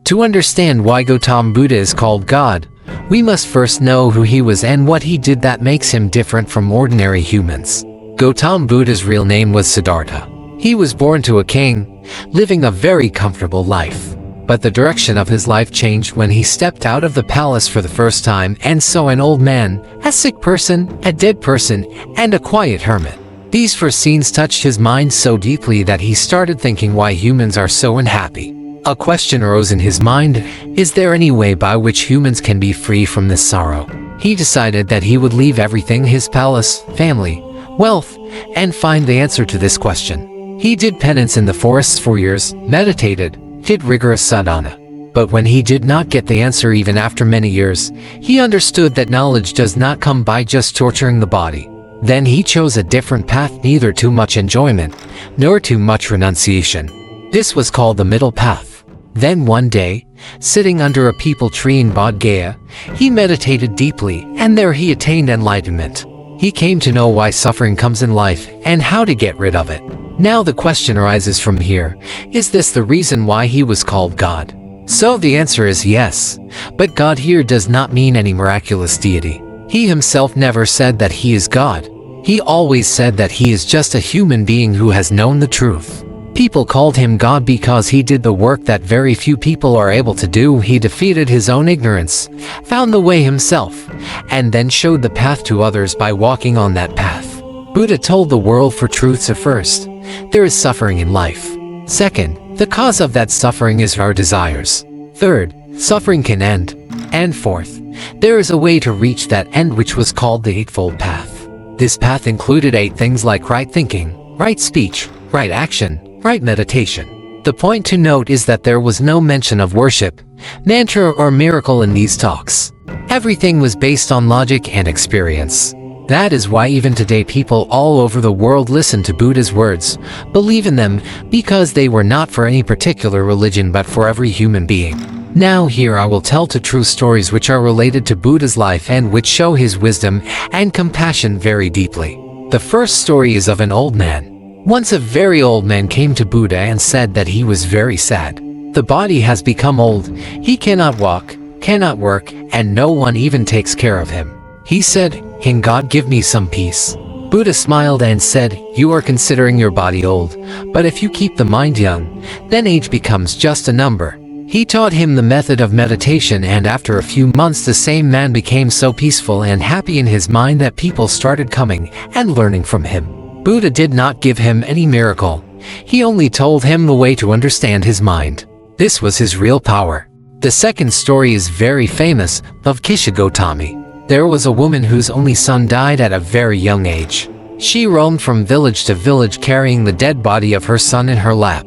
To understand why Gautam Buddha is called God, we must first know who he was and what he did that makes him different from ordinary humans. Gautam Buddha's real name was Siddhartha. He was born to a king, living a very comfortable life. But the direction of his life changed when he stepped out of the palace for the first time and saw an old man, a sick person, a dead person, and a quiet hermit. These first scenes touched his mind so deeply that he started thinking why humans are so unhappy. A question arose in his mind: is there any way by which humans can be free from this sorrow? He decided that he would leave everything, his palace, family, wealth, and find the answer to this question. He did penance in the forests for years, meditated, did rigorous sadhana. But when he did not get the answer even after many years, he understood that knowledge does not come by just torturing the body. Then he chose a different path, neither too much enjoyment, nor too much renunciation. This was called the middle path. Then one day, sitting under a peepal tree in Bodh Gaya, he meditated deeply, and there he attained enlightenment. He came to know why suffering comes in life and how to get rid of it. Now the question arises from here: is this the reason why he was called God? So the answer is yes. But God here does not mean any miraculous deity. He himself never said that he is God. He always said that he is just a human being who has known the truth. People called him God because he did the work that very few people are able to do. He defeated his own ignorance, found the way himself, and then showed the path to others by walking on that path. Buddha told the world for truths. First, there is suffering in life. Second, the cause of that suffering is our desires. Third, suffering can end. And fourth, there is a way to reach that end, which was called the Eightfold Path. This path included 8 things like right thinking, right speech, right action, right meditation. The point to note is that there was no mention of worship, mantra, or miracle in these talks. Everything was based on logic and experience. That is why even today people all over the world listen to Buddha's words, believe in them, because they were not for any particular religion but for every human being. Now here I will tell 2 true stories which are related to Buddha's life and which show his wisdom and compassion very deeply. The first story is of an old man. Once a very old man came to Buddha and said that he was very sad. The body has become old, he cannot walk, cannot work, and no one even takes care of him. He said, "Can God give me some peace?" Buddha smiled and said, "You are considering your body old, but if you keep the mind young, then age becomes just a number." He taught him the method of meditation, and after a few months the same man became so peaceful and happy in his mind that people started coming and learning from him. Buddha did not give him any miracle. He only told him the way to understand his mind. This was his real power. The second story is very famous, of Kisha Gautami. There was a woman whose only son died at a very young age. She roamed from village to village carrying the dead body of her son in her lap,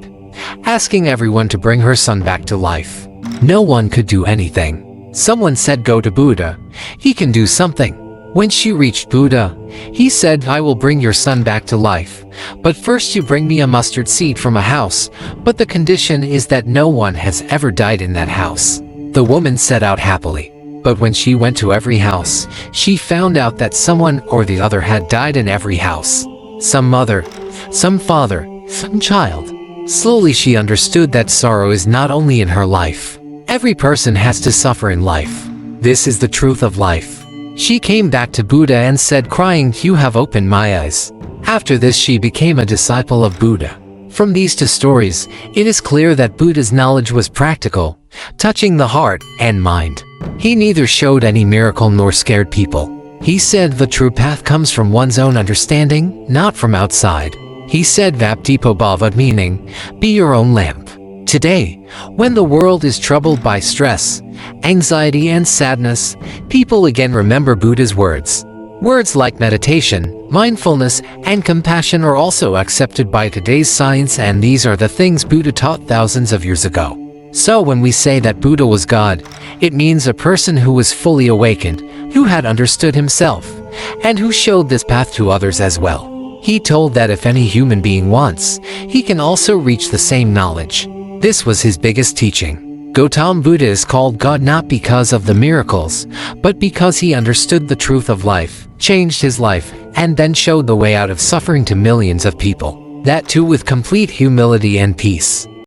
asking everyone to bring her son back to life. No one could do anything. Someone said, "Go to Buddha. He can do something." When she reached Buddha, he said, "I will bring your son back to life, but first you bring me a mustard seed from a house, but the condition is that no one has ever died in that house." The woman set out happily. But when she went to every house, she found out that someone or the other had died in every house. Some mother, some father, some child. Slowly she understood that sorrow is not only in her life. Every person has to suffer in life. This is the truth of life. She came back to Buddha and said, crying, "You have opened my eyes." After this she became a disciple of Buddha. From these 2 stories, it is clear that Buddha's knowledge was practical, touching the heart and mind. He neither showed any miracle nor scared people. He said the true path comes from one's own understanding, not from outside. He said Vaptipo Bhavad, meaning, be your own lamp. Today, when the world is troubled by stress, anxiety and sadness, people again remember Buddha's words. Words like meditation, mindfulness, and compassion are also accepted by today's science, and these are the things Buddha taught thousands of years ago. So when we say that Buddha was God, it means a person who was fully awakened, who had understood himself, and who showed this path to others as well. He told that if any human being wants, he can also reach the same knowledge. This was his biggest teaching. Gautam Buddha is called God not because of the miracles, but because he understood the truth of life, changed his life, and then showed the way out of suffering to millions of people. That too with complete humility and peace.